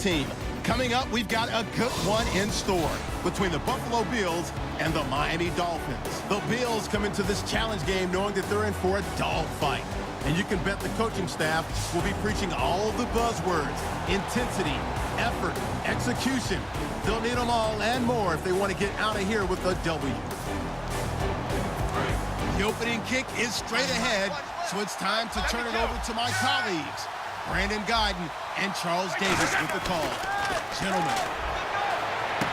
team. Coming up, we've got a good one in store between the Buffalo Bills and the Miami Dolphins. The Bills come into this challenge game knowing that they're in for a dogfight. And you can bet the coaching staff will be preaching all the buzzwords: intensity, effort, execution. They'll need them all and more if they want to get out of here with a W. The opening kick is straight ahead, so it's time to turn it over to my colleagues, Brandon Guyton and Charles Davis with the call. Gentlemen.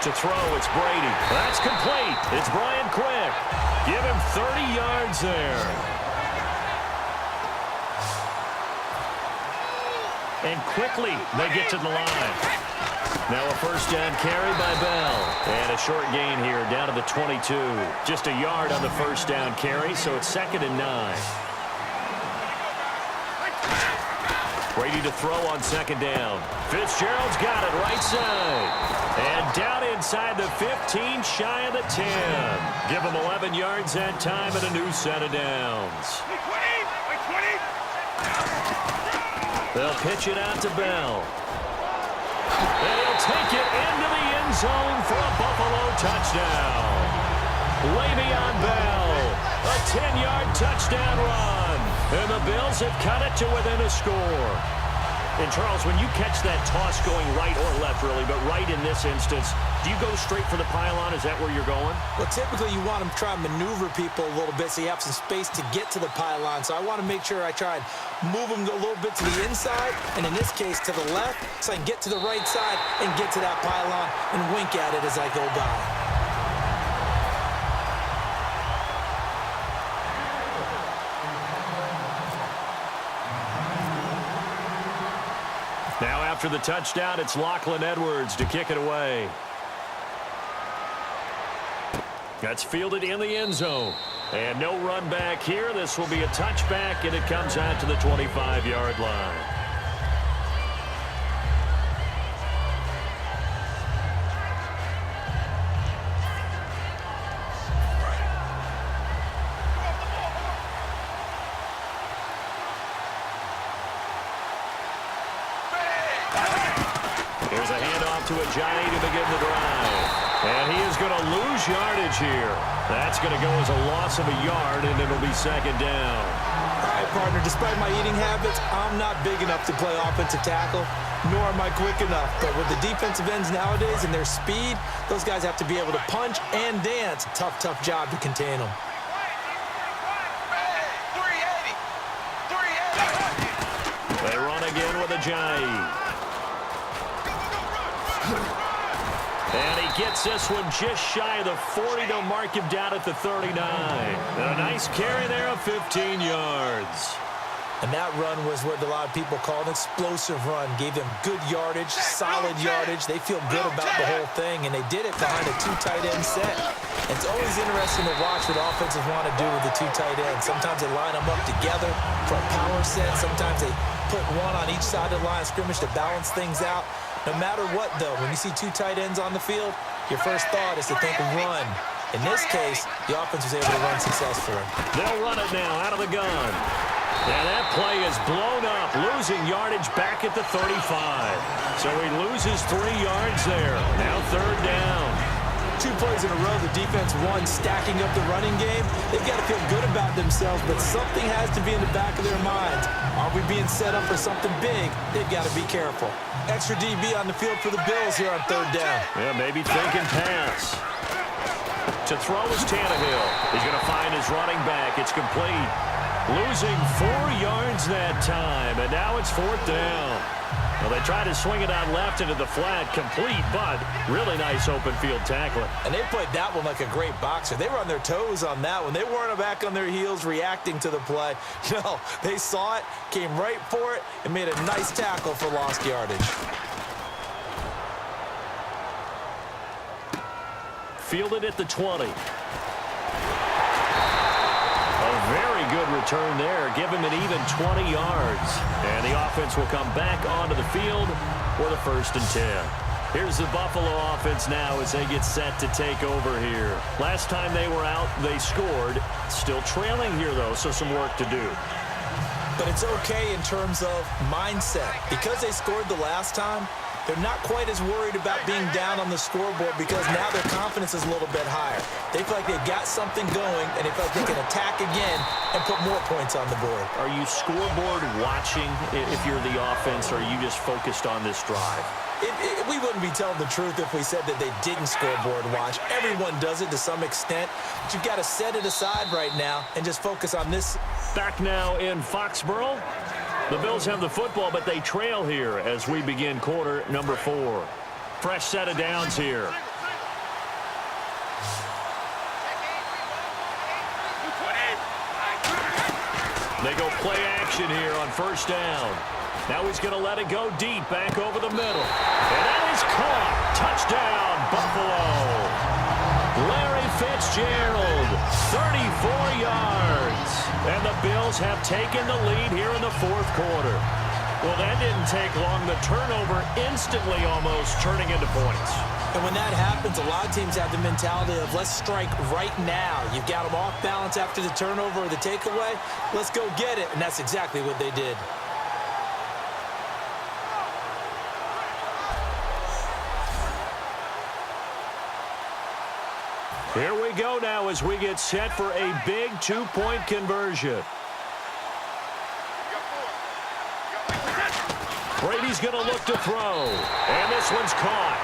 To throw, it's Brady. That's complete. It's Brian Quick. Give him 30 yards there. And quickly, they get to the line. Now a first down carry by Bell. And a short gain here, down to the 22. Just a yard on the first down carry, so it's 2nd and 9. Brady to throw on 2nd down. Fitzgerald's got it right side. And down inside the 15, shy of the 10. Give him 11 yards that time and a new set of downs. They'll pitch it out to Bell. And he'll take it into the end zone for a Buffalo touchdown. Le'Veon Bell, a 10-yard touchdown run. And the Bills have cut it to within a score. And, Charles, when you catch that toss going right or left, really, but right in this instance, do you go straight for the pylon? Is that where you're going? Well, typically you want to try and maneuver people a little bit so you have some space to get to the pylon. So I want to make sure I try and move them a little bit to the inside, and in this case to the left, so I can get to the right side and get to that pylon and wink at it as I go by. Now after the touchdown, it's Lachlan Edwards to kick it away. That's fielded in the end zone. And no run back here. This will be a touchback, and it comes out to the 25-yard line. Here's a handoff to Ajayi to begin the drive. And he is going to lose yardage here. That's going to go as a loss of a yard, and it'll be 2nd down. All right, partner, despite my eating habits, I'm not big enough to play offensive tackle, nor am I quick enough. But with the defensive ends nowadays and their speed, those guys have to be able to punch and dance. Tough, tough job to contain them. They run again with Ajayi. And he gets this one just shy of the 40. They'll mark him down at the 39. And a nice carry there of 15 yards. And that run was what a lot of people call an explosive run. Gave them good yardage, solid yardage. They feel good about the whole thing, and they did it behind a 2 tight end set. It's always interesting to watch what offenses want to do with the 2 tight ends. Sometimes they line them up together for a power set. Sometimes they put one on each side of the line of scrimmage to balance things out. No matter what, though, when you see 2 tight ends on the field, your first thought is to think run. In this case, the offense was able to run successfully. They'll run it now out of the gun. And that play is blown up, losing yardage back at the 35. So he loses 3 yards there. Now 3rd down. 2 plays in a row, the defense won, stacking up the running game. They've got to feel good about themselves, but something has to be in the back of their minds. Are we being set up for something big? They've got to be careful. Extra DB on the field for the Bills here on 3rd down. Yeah, maybe thinking pass. To throw is Tannehill. He's going to find his running back. It's complete. Losing 4 yards that time, and now it's 4th down. Well, they try to swing it out left into the flat, complete, but really nice open field tackling. And they played that one like a great boxer. They were on their toes on that one. They weren't back on their heels reacting to the play. No, they saw it, came right for it, and made a nice tackle for lost yardage. Fielded at the 20. A very good return there. Give him an even 20 yards. And the offense will come back onto the field for the 1st and 10. Here's the Buffalo offense now as they get set to take over here. Last time they were out, they scored. Still trailing here, though, so some work to do. But it's okay in terms of mindset. Because they scored the last time, They're not quite as worried about being down on the scoreboard because now their confidence is a little bit higher. They feel like they've got something going, and they feel like they can attack again and put more points on the board. Are you scoreboard watching if you're the offense, or are you just focused on this drive? We wouldn't be telling the truth if we said that they didn't scoreboard watch. Everyone does it to some extent, but you've got to set it aside right now and just focus on this. Back now in Foxborough. The Bills have the football, but they trail here as we begin quarter number 4. Fresh set of downs here. They go play action here on first down. Now he's going to let it go deep, back over the middle. And that is caught. Touchdown, Buffalo. Larry Fitzgerald, 34 yards. And the Bills have taken the lead here in the fourth quarter. Well, that didn't take long. The turnover instantly almost turning into points. And when that happens, a lot of teams have the mentality of let's strike right now. You've got them off balance after the turnover or the takeaway. Let's go get it. And that's exactly what they did. Here we go now as we get set for a big 2-point conversion. Brady's going to look to throw. And this one's caught.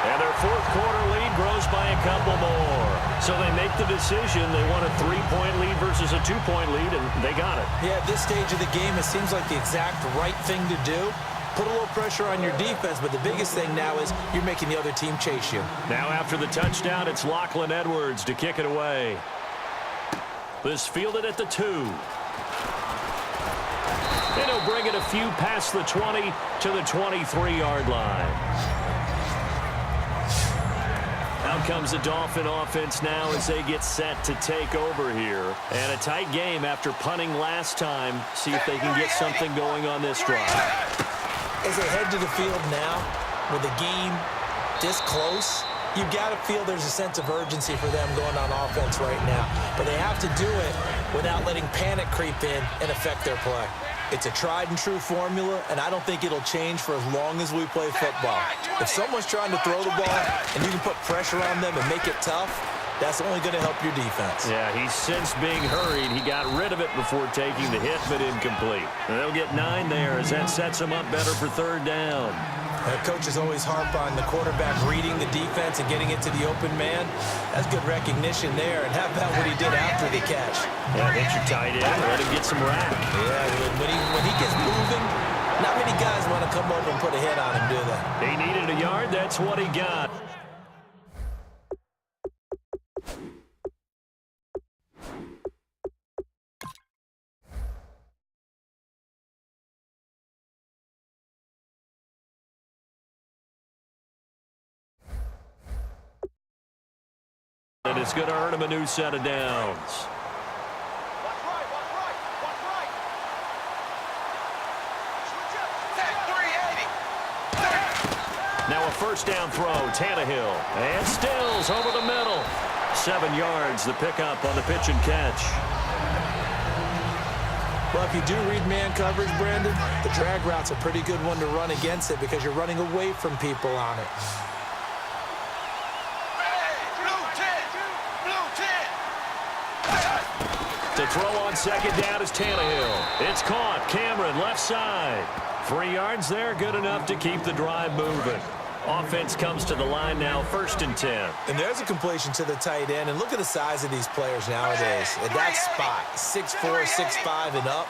And their fourth quarter lead grows by a couple more. So they make the decision. They want a 3-point lead versus a 2-point lead, and they got it. Yeah, at this stage of the game, it seems like the exact right thing to do. Put a little pressure on your defense, but the biggest thing now is you're making the other team chase you. Now after the touchdown, it's Lachlan Edwards to kick it away. This fielded at the 2. And he'll bring it a few past the 20 to the 23-yard line. Out comes the Dolphin offense now as they get set to take over here. And a tight game after punting last time. See if they can get something going on this drive. As they head to the field now, with the game this close, you've got to feel there's a sense of urgency for them going on offense right now. But they have to do it without letting panic creep in and affect their play. It's a tried-and-true formula, and I don't think it'll change for as long as we play football. If someone's trying to throw the ball and you can put pressure on them and make it tough, that's only going to help your defense. Yeah, he's since being hurried. He got rid of it before taking the hit, but incomplete. And they'll get 9 there as that sets him up better for third down. Coaches always harp on the quarterback reading the defense and getting it to the open man. That's good recognition there. And how about what he did after the catch? Yeah, hit your tight end, let him get some rack. Yeah, when he gets moving, not many guys want to come over and put a hit on him, do they? He needed a yard. That's what he got. And it's going to earn him a new set of downs. Now a first down throw, Tannehill. And Stills over the middle. 7 yards, the pickup on the pitch and catch. Well, if you do read man coverage, Brandon, the drag route's a pretty good one to run against it because you're running away from people on it. To throw on second down is Tannehill. It's caught. Cameron, left side. 3 yards there, good enough to keep the drive moving. Offense comes to the line now, 1st and 10. And there's a completion to the tight end. And look at the size of these players nowadays. At that spot, 6'4", 6'5", and up.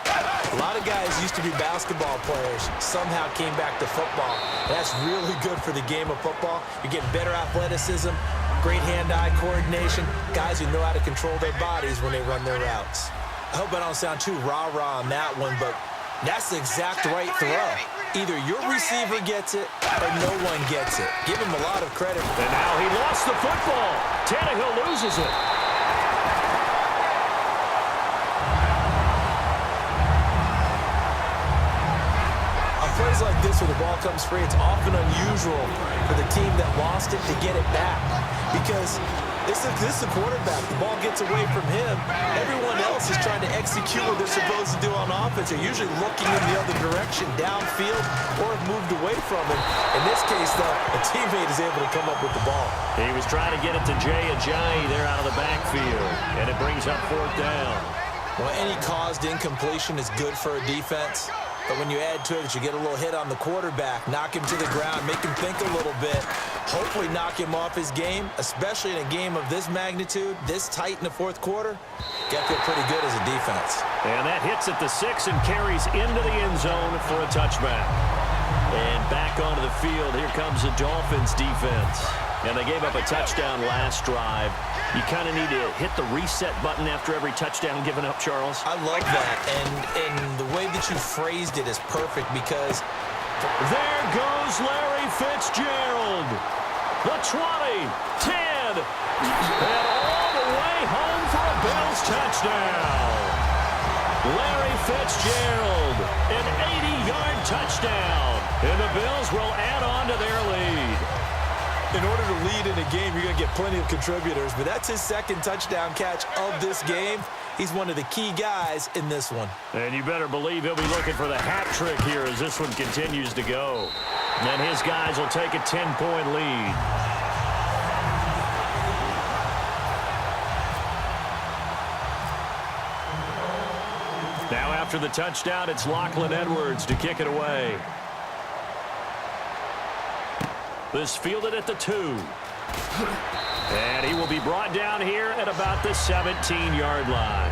A lot of guys used to be basketball players, somehow came back to football. That's really good for the game of football. You're getting better athleticism, great hand-eye coordination, guys who know how to control their bodies when they run their routes. I hope I don't sound too rah-rah on that one, but that's the exact right throw. Either your receiver gets it or no one gets it. Give him a lot of credit. And now he lost the football. Tannehill loses it. On plays like this where the ball comes free, it's often unusual for the team that lost it to get it back because This is the quarterback. The ball gets away from him. Everyone else is trying to execute what they're supposed to do on offense. They're usually looking in the other direction, downfield, or have moved away from him. In this case, though, a teammate is able to come up with the ball. He was trying to get it to Jay Ajayi there out of the backfield, and it brings up 4th down. Well, any caused incompletion is good for a defense. But when you add to it that you get a little hit on the quarterback, knock him to the ground, make him think a little bit, hopefully knock him off his game, especially in a game of this magnitude, this tight in the 4th quarter, got to feel pretty good as a defense. And that hits at the 6 and carries into the end zone for a touchback. And back onto the field, here comes the Dolphins defense. And they gave up a touchdown last drive. You kind of need to hit the reset button after every touchdown given up, Charles. I love that, and the way that you phrased it is perfect because... There goes Larry Fitzgerald. The 20, 10, and all the way home for a Bills touchdown. Larry Fitzgerald, an 80-yard touchdown, and the Bills will add on to their lead. In order to lead in a game, you're going to get plenty of contributors, but that's his 2nd touchdown catch of this game. He's one of the key guys in this one. And you better believe he'll be looking for the hat trick here as this one continues to go. And his guys will take a 10-point lead. Now after the touchdown, it's Lachlan Edwards to kick it away. This fielded at the 2. And he will be brought down here at about the 17-yard line.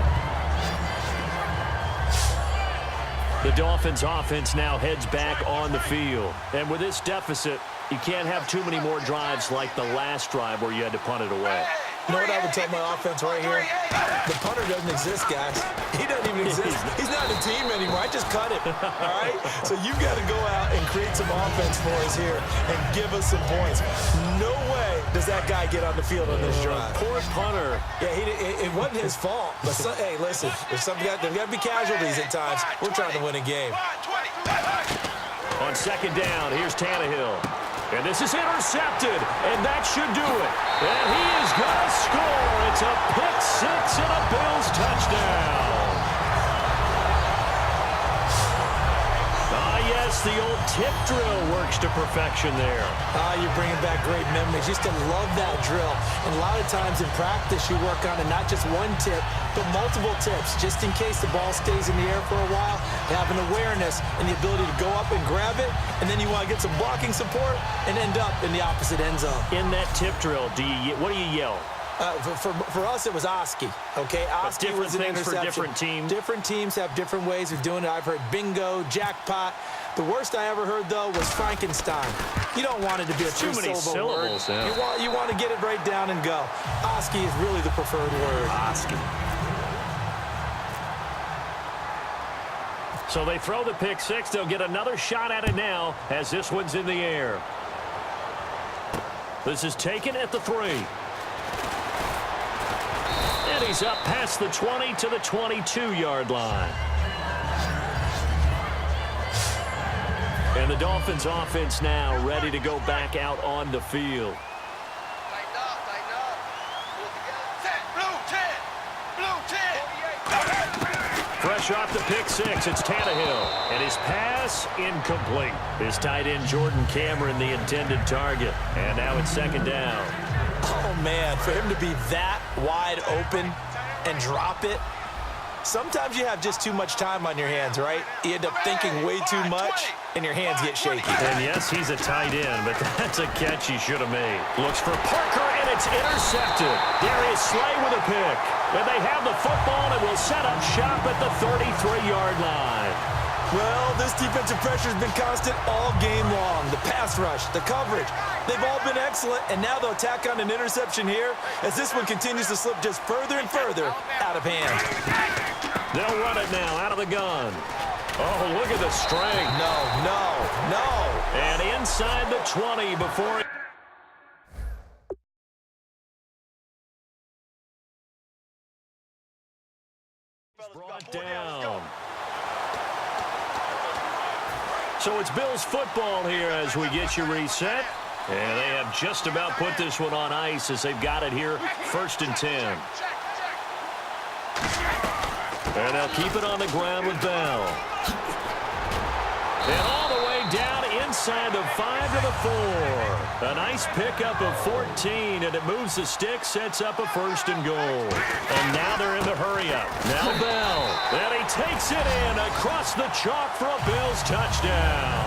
The Dolphins offense now heads back on the field. And with this deficit, you can't have too many more drives like the last drive where you had to punt it away. You know what I would tell my offense right here? The punter doesn't exist, guys. He doesn't even exist. He's not in the team anymore. I just cut him, all right? So you've got to go out and create some offense for us here and give us some points. No way does that guy get on the field on this drive. Poor punter. Yeah, it wasn't his fault. But, hey, listen, there's got to be casualties at times. We're trying to win a game. On 2nd down, here's Tannehill. And this is intercepted, and that should do it. And he is going to score. It's a pick 6 and a Bills touchdown. Yes, the old tip drill works to perfection there. You're bringing back great memories. Used to love that drill. And a lot of times in practice, you work on it, not just one tip, but multiple tips, just in case the ball stays in the air for a while. Have an awareness and the ability to go up and grab it, and then you want to get some blocking support and end up in the opposite end zone. In that tip drill, what do you yell? For us, it was Oski, okay? Oski was an interception. For different teams. Different teams have different ways of doing it. I've heard bingo, jackpot. The worst I ever heard, though, was Frankenstein. You don't want it to be a two-syllable word. Yeah. You want to get it right down and go. Oski is really the preferred word. Oski. So they throw the pick 6. They'll get another shot at it now as this one's in the air. This is taken at the 3. And he's up past the 20 to the 22-yard line. And the Dolphins offense now ready to go back out on the field. Fresh off the pick 6, it's Tannehill. And his pass incomplete. His tight end Jordan Cameron the intended target. And now it's 2nd down. Oh, man, for him to be that wide open and drop it. Sometimes you have just too much time on your hands, right? You end up thinking way too much, and your hands get shaky. And yes, he's a tight end, but that's a catch he should have made. Looks for Parker, and it's intercepted. Darius Slay with a pick. And they have the football, and will set up shop at the 33-yard line. Well, this defensive pressure has been constant all game long. The pass rush, the coverage, they've all been excellent, and now they'll tack on an interception here as this one continues to slip just further and further out of hand. They'll run it now out of the gun. Oh, look at the strength. No. And inside the 20 before it. Brought down. So it's Bills football here as we get you reset. And they have just about put this one on ice as they've got it here, 1st and 10. And they'll keep it on the ground with Bell. And all the way down inside the 5 to the 4. A nice pickup of 14, and it moves the stick, sets up a 1st and goal. And now they're in the hurry-up. Now Bell. And he takes it in across the chalk for a Bills touchdown.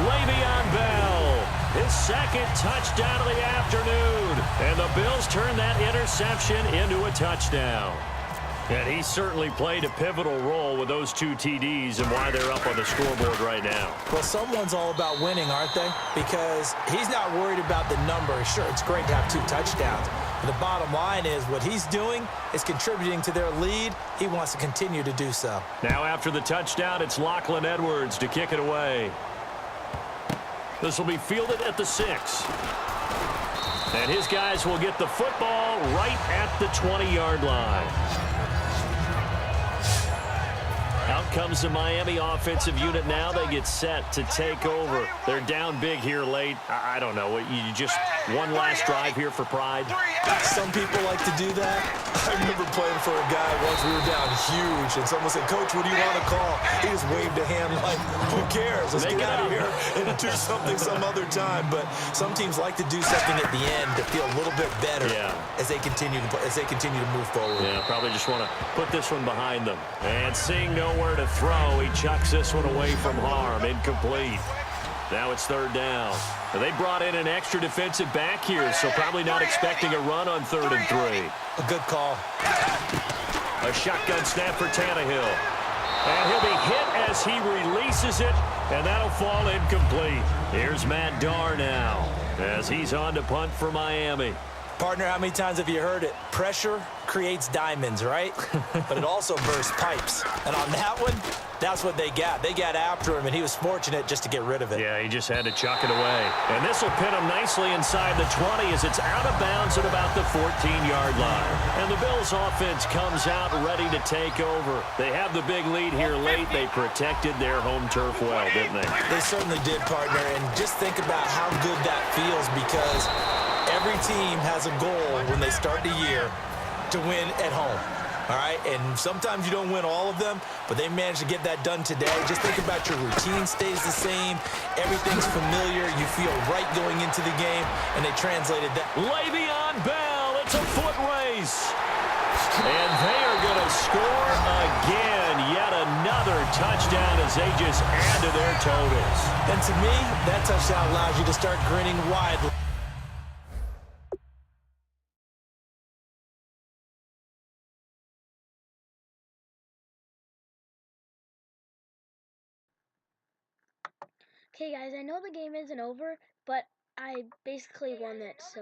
Le'Veon Bell, his 2nd touchdown of the afternoon. And the Bills turn that interception into a touchdown. And he certainly played a pivotal role with those 2 TDs and why they're up on the scoreboard right now. Well, someone's all about winning, aren't they? Because he's not worried about the number. Sure, it's great to have 2 touchdowns. But the bottom line is what he's doing is contributing to their lead. He wants to continue to do so. Now after the touchdown, it's Lachlan Edwards to kick it away. This will be fielded at the 6. And his guys will get the football right at the 20-yard line. Out comes the Miami offensive unit now. They get set to take over. They're down big here late. I don't know. You just one last drive here for pride? Some people like to do that. I remember playing for a guy once. We were down huge, and someone said, "Coach, what do you want to call?" He just waved a hand like, "Who cares? Let's get out of here and do something some other time." But some teams like to do something at the end to feel a little bit better as they continue to move forward. Yeah, probably just want to put this one behind them. And seeing nowhere to throw, he chucks this one away from harm. Incomplete. Now it's 3rd down. And they brought in an extra defensive back here, so probably not expecting a run on 3rd and 3. A good call. A shotgun snap for Tannehill. And he'll be hit as he releases it, and that'll fall incomplete. Here's Matt Darr now as he's on to punt for Miami. Partner, how many times have you heard it? Pressure creates diamonds, right? But it also bursts pipes. And on that one, that's what they got. They got after him, and he was fortunate just to get rid of it. Yeah, he just had to chuck it away. And this will pin him nicely inside the 20 as it's out of bounds at about the 14-yard line. And the Bills offense comes out ready to take over. They have the big lead here late. They protected their home turf well, didn't they? They certainly did, partner. And just think about how good that feels, because every team has a goal when they start the year to win at home. All right, and sometimes you don't win all of them, but they managed to get that done today. Just think about your routine stays the same. Everything's familiar. You feel right going into the game, and they translated that. Le'Veon Bell, it's a foot race. And they are going to score again. Yet another touchdown as they just add to their totals. And to me, that touchdown allows you to start grinning widely. Okay, guys, I know the game isn't over, but I basically won it, so